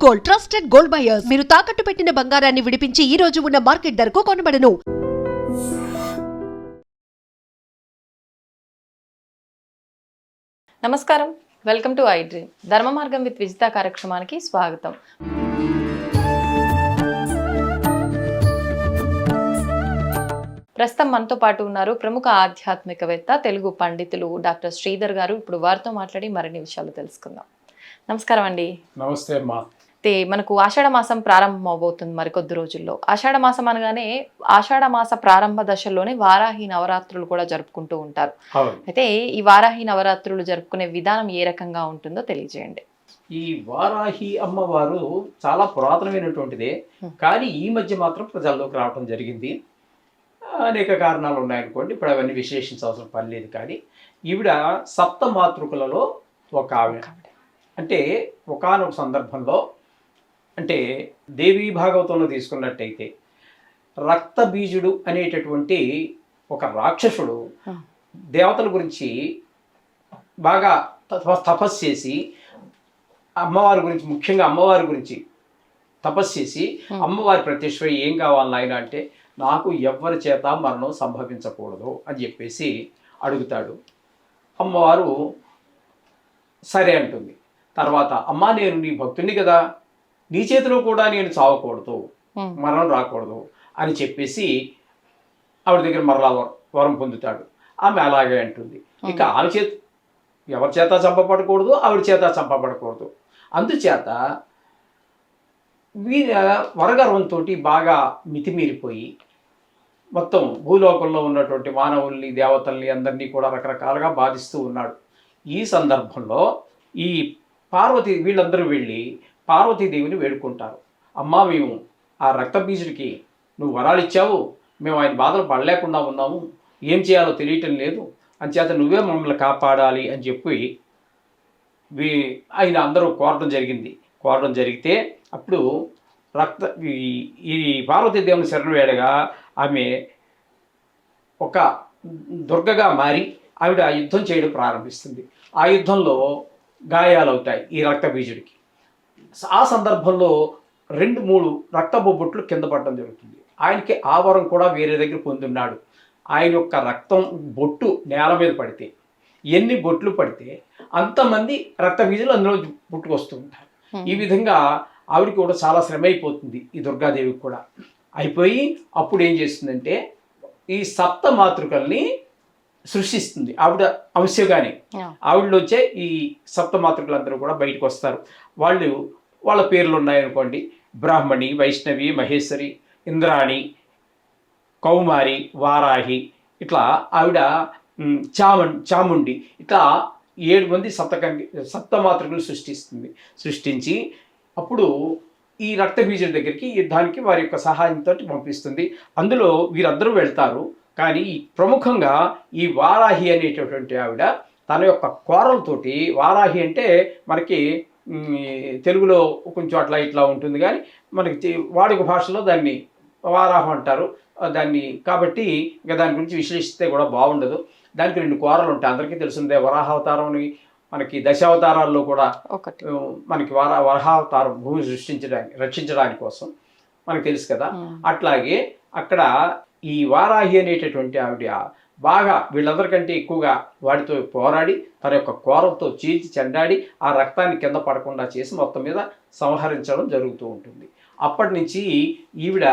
Gold, trusted gold buyers. మీరు తాకట్టు పెట్టిన బంగారాన్ని విడిపించి ఈ రోజు ఉన్న మార్కెట్ ధరకు కొనబడను. నమస్కారం, వెల్కమ్ టు ఐ డ్రీమ్. ధర్మ మార్గం విత్ విజిత కార్యక్రమానికి స్వాగతం. ప్రస్తుతం మనతో పాటు ఉన్నారు ప్రముఖ ఆధ్యాత్మికవేత్త, తెలుగు పండితులు డాక్టర్ శ్రీధర్ గారు. ఇప్పుడు వారితో మాట్లాడి మరిన్ని విషయాలు తెలుసుకుందాం. నమస్కారం అండి. నమస్తే అమ్మా. అయితే మనకు ఆషాఢ మాసం ప్రారంభం అవబోతుంది మరికొద్ది రోజుల్లో. ఆషాఢ మాసం అనగానే ఆషాఢ మాస ప్రారంభ దశల్లోనే వారాహి నవరాత్రులు కూడా జరుపుకుంటూ ఉంటారు. అయితే ఈ వారాహి నవరాత్రులు జరుపుకునే విధానం ఏ రకంగా ఉంటుందో తెలియజేయండి. ఈ వారాహి అమ్మవారు చాలా పురాతనమైనటువంటిదే, కానీ ఈ మధ్య మాత్రం ప్రజల్లోకి రావడం జరిగింది. అనేక కారణాలు ఉన్నాయనుకోండి, ఇప్పుడు అవన్నీ విశ్లేషించాల్సిన పని లేదు. కానీ ఈవిడ సప్త మాతృకులలో ఒక ఆవిడ. అంటే ఒకానొక సందర్భంలో, అంటే దేవీ భాగవతంలో తీసుకున్నట్టయితే రక్తబీజుడు అనేటటువంటి ఒక రాక్షసుడు దేవతల గురించి బాగా తపస్సు చేసి, అమ్మవారి గురించి, ముఖ్యంగా అమ్మవారి గురించి తపస్సు చేసి, అమ్మవారి ప్రత్యక్షమై ఏం కావాలి నాయన అంటే, నాకు ఎవ్వరి చేత మరణం సంభవించకూడదు అని చెప్పేసి అడుగుతాడు. అమ్మవారు సరే అంటుంది. తర్వాత, అమ్మా నేను నీ భక్తుని కదా, నీ చేతిలో కూడా నేను చావకూడదు, మరణం రాకూడదు అని చెప్పేసి ఆవిడ దగ్గర మరలా వరం పొందుతాడు. ఆమె అలాగే అంటుంది. ఇక ఆమె ఎవరి చేత చంపబడకూడదు, ఆవిడ చేత చంపబడకూడదు. అందుచేత వరగర్వంతో బాగా మితిమీరిపోయి మొత్తం భూలోకంలో ఉన్నటువంటి మానవుల్ని, దేవతల్ని అందరినీ కూడా రకరకాలుగా బాధిస్తూ ఉన్నాడు. ఈ సందర్భంలో ఈ పార్వతి వీళ్ళందరూ వెళ్ళి పార్వతీదేవిని వేడుకుంటారు. అమ్మా, మేము ఆ రక్తబీజుడికి నువ్వు వరాలు ఇచ్చావు, మేము ఆయన బాధలు పడలేకుండా ఉన్నాము, ఏం చేయాలో తెలియటం లేదు, అంచేత నువ్వే మమ్మల్ని కాపాడాలి అని చెప్పి ఆయన అందరూ కోరడం జరిగితే అప్పుడు ఈ పార్వతీదేవిని శరణు వేడగా ఆమె ఒక దుర్గగా మారి ఆవిడ యుద్ధం చేయడం ప్రారంభిస్తుంది. ఆ యుద్ధంలో గాయాలవుతాయి ఈ రక్తబీజుడికి. ఆ సందర్భంలో 2-3 రక్తబొబ్బొట్లు కింద పడడం జరుగుతుంది. ఆయనకి ఆ వరం కూడా వేరే దగ్గర పొందున్నాడు. ఆయన యొక్క రక్తం బొట్టు నేల మీద పడితే, ఎన్ని బొట్లు పడితే అంతమంది రక్తబీజులు అందులో పుట్టుకొస్తూ ఉంటారు. ఈ విధంగా ఆవిడకి కూడా చాలా శ్రమ అయిపోతుంది, ఈ దుర్గాదేవికి కూడా అయిపోయి అప్పుడు ఏం చేస్తుందంటే ఈ సప్త మాతృకల్ని సృష్టిస్తుంది. ఆవిడ అంశగానే ఆవిడలోంచే ఈ సప్త మాతృకలందరూ కూడా బయటకు వస్తారు. వాళ్ళ పేర్లు ఉన్నాయనుకోండి, బ్రాహ్మణి, వైష్ణవి, మహేశ్వరి, ఇంద్రాణి, కౌమారి, వారాహి, ఇట్లా ఆవిడ చాముండి, ఇట్లా 7 మంది సప్తమాతృకలు సృష్టించి అప్పుడు ఈ రక్తబీజుడి దగ్గరికి యుద్ధానికి వారి యొక్క సహాయంతో పంపిస్తుంది. అందులో వీరందరూ వెళ్తారు. కానీ ప్రముఖంగా ఈ వారాహి అనేటటువంటి ఆవిడ తన యొక్క కోరలతోటి, వారాహి అంటే మనకి తెలుగులో కొంచెం అట్లా ఇట్లా ఉంటుంది, కానీ మనకి వాడుక భాషలో దాన్ని వారాహం అంటారు దాన్ని. కాబట్టి ఇంకా దాని గురించి విశ్లేషిస్తే కూడా బాగుండదు. దానికి 2 కోరలు ఉంటాయి, అందరికీ తెలిసిందే. వరాహావతారం అని మనకి దశావతారాల్లో కూడా మనకి వరాహావతారం భూమి రక్షించడానికి కోసం మనకు తెలుసు కదా. అట్లాగే అక్కడ ఈ వారాహి అనేటటువంటి ఆవిడ బాగా వీళ్ళందరికంటే ఎక్కువగా వాడితో పోరాడి తన యొక్క కోరలతో చీల్చి చెండాడి ఆ రక్తాన్ని కింద పడకుండా చేసి మొత్తం మీద సంహరించడం జరుగుతూ ఉంటుంది. అప్పటి నుంచి ఈవిడ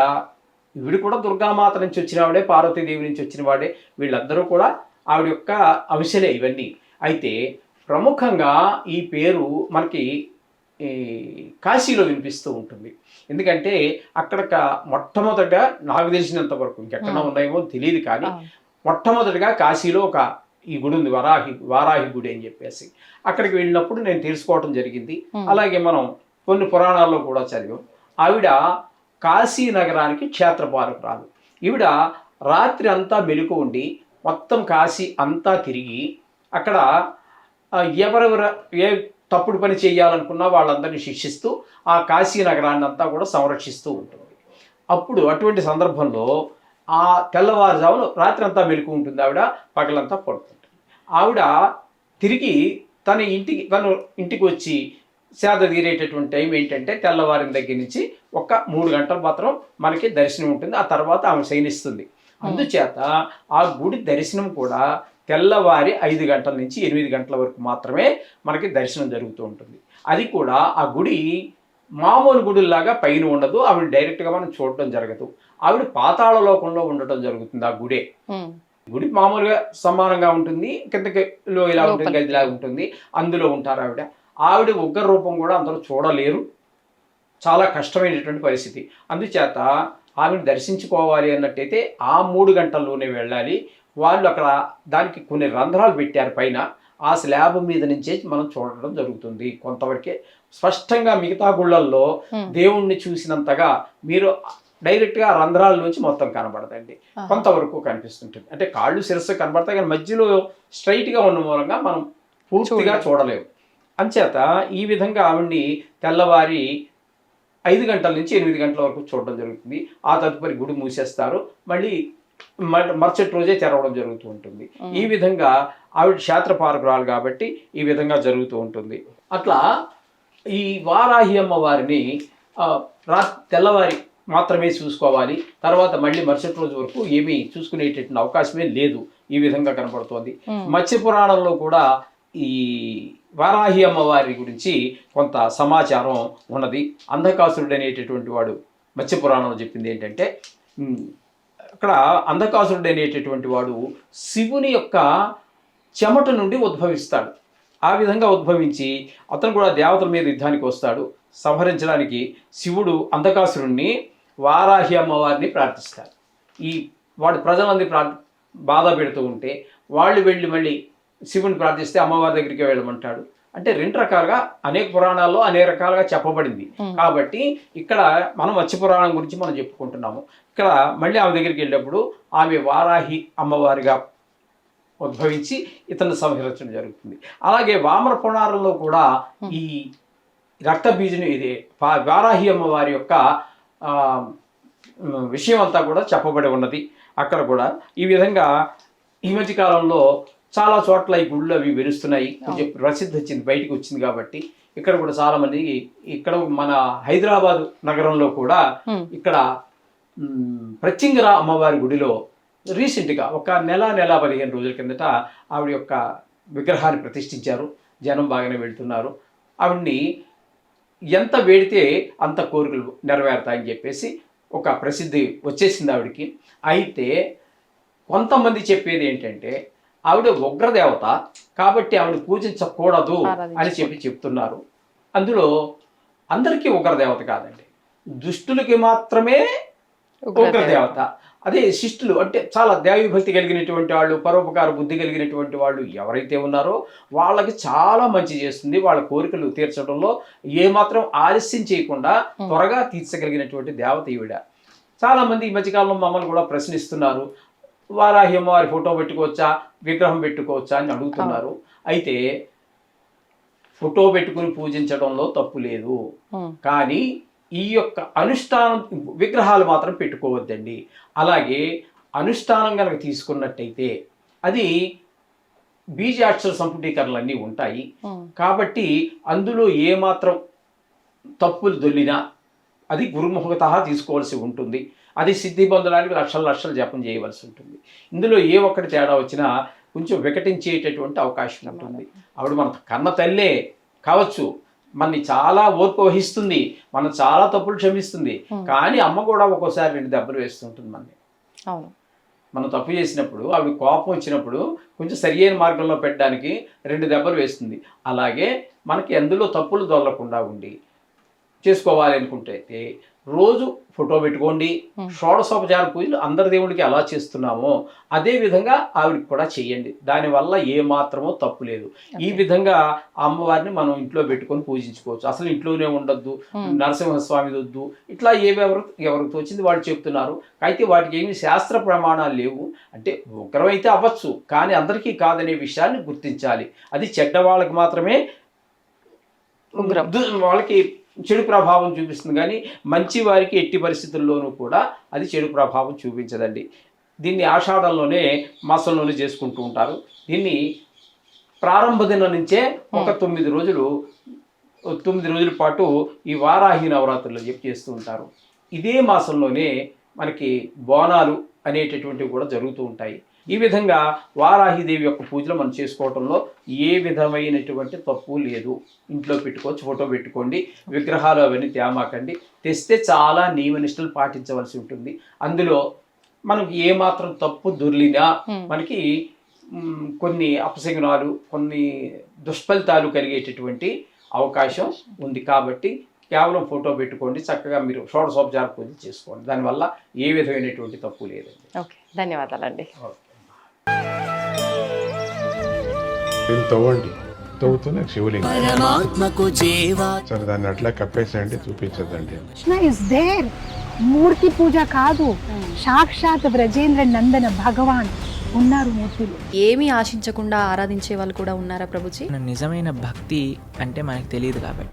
కూడా దుర్గామాత నుంచి వచ్చిన వాడే, పార్వతీదేవి నుంచి వచ్చిన వాడే. వీళ్ళందరూ కూడా ఆవిడ యొక్క అంశలే ఇవన్నీ. అయితే ప్రముఖంగా ఈ పేరు మనకి కాశీలో వినిపిస్తూ ఉంటుంది. ఎందుకంటే అక్కడ మొట్టమొదటిగా నాకు తెలిసినంత వరకు, ఇంకెక్కడ ఉన్నాయేమో తెలియదు, కానీ మొట్టమొదటిగా కాశీలో ఈ గుడి ఉంది, వారాహి గుడి అని చెప్పేసి. అక్కడికి వెళ్ళినప్పుడు నేను తెలుసుకోవడం జరిగింది. అలాగే మనం కొన్ని పురాణాల్లో కూడా చదివాం. ఆవిడ కాశీ నగరానికి క్షేత్రపాలకురాలు. ఈవిడ రాత్రి అంతా మెలకు ఉండి మొత్తం కాశీ అంతా తిరిగి అక్కడ ఎవరెవరు ఏ తప్పుడు పని చేయాలనుకున్నా వాళ్ళందరినీ శిక్షిస్తూ ఆ కాశీ నగరాన్ని అంతా కూడా సంరక్షిస్తూ ఉంటుంది. అప్పుడు అటువంటి సందర్భంలో ఆ తెల్లవారుజామున రాత్రి అంతా మెలకు ఉంటుంది ఆవిడ, పగలంతా పడుతుంటుంది. ఆవిడ తిరిగి తన ఇంటికి వచ్చి సేద తీరేటటువంటి టైం ఏంటంటే తెల్లవారిన దగ్గర నుంచి ఒక 3 గంటలు మాత్రం మనకి దర్శనం ఉంటుంది. ఆ తర్వాత ఆమె శయనిస్తుంది. అందుచేత ఆ గుడి దర్శనం కూడా తెల్లవారి 5 గంటల నుంచి 8 గంటల వరకు మాత్రమే మనకి దర్శనం జరుగుతూ ఉంటుంది. అది కూడా ఆ గుడి మామూలు గుడిలాగా పైన ఉండదు. ఆవిడ డైరెక్ట్గా మనం చూడటం జరగదు. ఆవిడ పాతాళ లోకంలో ఉండటం జరుగుతుంది. ఆ గుడి మామూలుగా సమానంగా ఉంటుంది, కిందకి ఇలా ఉంటుంది, గదిలా ఉంటుంది, అందులో ఉంటారు ఆవిడ. ఆవిడ ఉగ్ర రూపం కూడా అందరూ చూడలేరు, చాలా కష్టమైనటువంటి పరిస్థితి. అందుచేత ఆవిడని దర్శించుకోవాలి అన్నట్టయితే ఆ 3 గంటల్లోనే వెళ్ళాలి. వాళ్ళు అక్కడ దానికి కొన్ని రంధ్రాలు పెట్టారు పైన, ఆ స్లాబ్ మీద నుంచే మనం చూడడం జరుగుతుంది. కొంతవరకే స్పష్టంగా మిగతా గుళ్ళల్లో దేవుణ్ణి చూసినంతగా మీరు డైరెక్ట్గా రంధ్రాల నుంచి మొత్తం కనబడదండి, కొంతవరకు కనిపిస్తుంటుంది. అంటే కాళ్ళు శిరస్సు కనబడతాయి కానీ మధ్యలో స్ట్రైట్గా ఉన్న మూలంగా మనం పూర్తిగా చూడలేము. అంచేత ఈ విధంగా ఆవిడ్ని తెల్లవారి 5 గంటల నుంచి 8 గంటల వరకు చూడడం జరుగుతుంది. ఆ తదుపరి గుడి మూసేస్తారు, మళ్ళీ మరుసటి రోజే తెరవడం జరుగుతూ ఉంటుంది. ఈ విధంగా ఆవిడ క్షేత్రపాలకురాలు కాబట్టి ఈ విధంగా జరుగుతూ ఉంటుంది. అట్లా ఈ వారాహి అమ్మవారిని తెల్లవారి మాత్రమే చూసుకోవాలి, తర్వాత మళ్ళీ మరుసటి రోజు వరకు ఏమీ చూసుకునేటటువంటి అవకాశమే లేదు. ఈ విధంగా కనపడుతోంది. మత్స్య పురాణంలో కూడా ఈ వారాహి అమ్మవారి గురించి కొంత సమాచారం ఉన్నది. అంధకాసురుడు అనేటటువంటి వాడు మత్స్య పురాణంలో చెప్పింది ఏంటంటే, అక్కడ అంధకాసురుడు అనేటటువంటి వాడు శివుని యొక్క చెమట నుండి ఉద్భవిస్తాడు. ఆ విధంగా ఉద్భవించి అతను కూడా దేవతల మీద యుద్ధానికి వస్తాడు. సంహరించడానికి శివుడు అంధకాసురుణ్ణి వారాహి అమ్మవారిని ప్రార్థిస్తారు. వాడు ప్రజలందరి బాధ పెడుతూ ఉంటే వాళ్ళు వెళ్ళి మళ్ళీ శివుని ప్రార్థిస్తే అమ్మవారి దగ్గరికి వెళ్ళమంటాడు. అంటే 2 రకాలుగా అనేక పురాణాల్లో అనేక రకాలుగా చెప్పబడింది. కాబట్టి ఇక్కడ మనం మత్స్య పురాణం గురించి మనం చెప్పుకుంటున్నాము. ఇక్కడ మళ్ళీ ఆమె దగ్గరికి వెళ్ళినప్పుడు ఆమె వారాహి అమ్మవారిగా ఉద్భవించి ఇతన్ని సంహరించడం జరుగుతుంది. అలాగే వామన పురాణంలో కూడా ఈ రక్తబీజుని ఇది వారాహి అమ్మవారి యొక్క విషయం అంతా కూడా చెప్పబడి ఉన్నది. అక్కడ కూడా ఈ విధంగా ఈ మధ్య కాలంలో చాలా చోట్ల ఈ గుళ్ళు అవి వెలుస్తున్నాయి, కొంచెం ప్రసిద్ధి వచ్చింది, బయటికి వచ్చింది. కాబట్టి ఇక్కడ కూడా చాలా మంది, ఇక్కడ మన హైదరాబాద్ నగరంలో కూడా ఇక్కడ ప్రత్యంగర అమ్మవారి గుడిలో రీసెంట్గా ఒక నెల 15 రోజుల కిందట ఆవిడ యొక్క విగ్రహాన్ని ప్రతిష్ఠించారు. జనం బాగానే వెళ్తున్నారు. ఆవిడ్ని ఎంత వేడితే అంత కోరికలు నెరవేరుతాయని చెప్పేసి ఒక ప్రసిద్ధి వచ్చేసింది ఆవిడికి. అయితే కొంతమంది చెప్పేది ఏంటంటే ఆవిడ ఉగ్రదేవత కాబట్టి ఆవిడ పూజించకూడదు అని చెప్తున్నారు. అందులో అందరికీ ఉగ్రదేవత కాదండి, దుష్టులకి మాత్రమే ఉగ్రదేవత. అదే శిష్టులు అంటే చాలా దైవభక్తి కలిగినటువంటి వాళ్ళు, పరోపకార బుద్ధి కలిగినటువంటి వాళ్ళు ఎవరైతే ఉన్నారో వాళ్ళకి చాలా మంచి చేస్తుంది. వాళ్ళ కోరికలు తీర్చడంలో ఏమాత్రం ఆలస్యం చేయకుండా త్వరగా తీర్చగలిగినటువంటి దేవత ఈవిడ. చాలామంది ఈ మధ్యకాలంలో మమ్మల్ని కూడా ప్రశ్నిస్తున్నారు, వారాహి అమ్మవారి ఫోటో పెట్టుకోవచ్చా, విగ్రహం పెట్టుకోవచ్చా అని అడుగుతున్నారు. అయితే ఫోటో పెట్టుకుని పూజించడంలో తప్పు లేదు, కానీ ఈ యొక్క అనుష్ఠానం విగ్రహాలు మాత్రం పెట్టుకోవద్దండి. అలాగే అనుష్ఠానం కనుక తీసుకున్నట్టయితే అది బీజాక్షర సంపుటీకరణలు అన్నీ ఉంటాయి. కాబట్టి అందులో ఏమాత్రం తప్పులు దొల్లినా అది గురుముఖత తీసుకోవాల్సి ఉంటుంది. అది సిద్ధి పొందడానికి లక్షలు జపం చేయవలసి ఉంటుంది. ఇందులో ఏ ఒక్కటి తేడా వచ్చినా కొంచెం వికటించేటటువంటి అవకాశం ఉంటుంది. ఆవిడ మన కన్న తల్లే కావచ్చు, మనని చాలా ఓర్పు వహిస్తుంది, మనం చాలా తప్పులు క్షమిస్తుంది. కానీ అమ్మ కూడా ఒక్కోసారి 2 దెబ్బలు వేస్తుంటుంది మనని. మనం తప్పు చేసినప్పుడు ఆవిడ కోపం వచ్చినప్పుడు కొంచెం సరియైన మార్గంలో పెట్టడానికి 2 దెబ్బలు వేస్తుంది. అలాగే మనకి ఎందులో తప్పులు దొరలకుండా ఉండి చేసుకోవాలి అనుకుంటే రోజు ఫోటో పెట్టుకోండి. షోడశోపచార పూజలు అందరి దేవుడికి ఎలా చేస్తున్నామో అదే విధంగా ఆవిడకి కూడా చేయండి. దానివల్ల ఏమాత్రమో తప్పు లేదు. ఈ విధంగా అమ్మవారిని మనం ఇంట్లో పెట్టుకొని పూజించుకోవచ్చు. అసలు ఇంట్లోనే ఉండొద్దు, నరసింహస్వామి వద్దు, ఇట్లా ఎవరికి తోచింది వాళ్ళు చెప్తున్నారు. అయితే వాటికి ఏమి శాస్త్ర ప్రమాణాలు లేవు. అంటే ఒకరైతే అవ్వచ్చు, కానీ అందరికీ కాదనే విషయాన్ని గుర్తించాలి. అది చెడ్డ వాళ్ళకి మాత్రమే వాళ్ళకి చెడు ప్రభావం చూపిస్తుంది, కానీ మంచి వారికి ఎట్టి పరిస్థితుల్లోనూ కూడా అది చెడు ప్రభావం చూపించదండి. దీన్ని ఆషాఢంలోనే మాసంలోనే చేసుకుంటూ ఉంటారు. దీన్ని ప్రారంభ దినం నుంచే ఒక 9 రోజులు 9 రోజుల పాటు ఈ వారాహి నవరాత్రులు చేస్తూ ఉంటారు. ఇదే మాసంలోనే మనకి బోనాలు అనేటటువంటివి కూడా జరుగుతూ ఉంటాయి. ఈ విధంగా వారాహిదేవి యొక్క పూజలు మనం చేసుకోవడంలో ఏ విధమైనటువంటి తప్పు లేదు. ఇంట్లో పెట్టుకోవచ్చు, ఫోటో పెట్టుకోండి, విగ్రహాలు అవన్నీ తేమాకండి. తెస్తే చాలా నియమనిష్టలు పాటించవలసి ఉంటుంది. అందులో మనకి ఏమాత్రం తప్పు దొర్లినా మనకి కొన్ని అపశకునాలు, కొన్ని దుష్ఫలితాలు కలిగేటటువంటి అవకాశం ఉంది. కాబట్టి కేవలం ఫోటో పెట్టుకోండి, చక్కగా మీరు షోడశోపచార పూజ చేసుకోండి. దానివల్ల ఏ విధమైనటువంటి తప్పు లేదండి. ఓకే, ధన్యవాదాలండి. దీన్ని తవ్వండి, తవ్వుతూనే శివలింగం. సరే, దాన్ని అట్లా కప్పేసేయండి, చూపించదండి. Krishna is there. మూర్తి పూజ కాదు, సాక్షాత్ బ్రజేంద్ర నందన భగవాన్ ఉన్నారు మూర్తిలో. ఏమీ ఆశించకుండా ఆరాధించే వాళ్ళు కూడా ఉన్నారా ప్రభుజీ? నిజమైన భక్తి అంటే మనకు తెలియదు కాబట్టి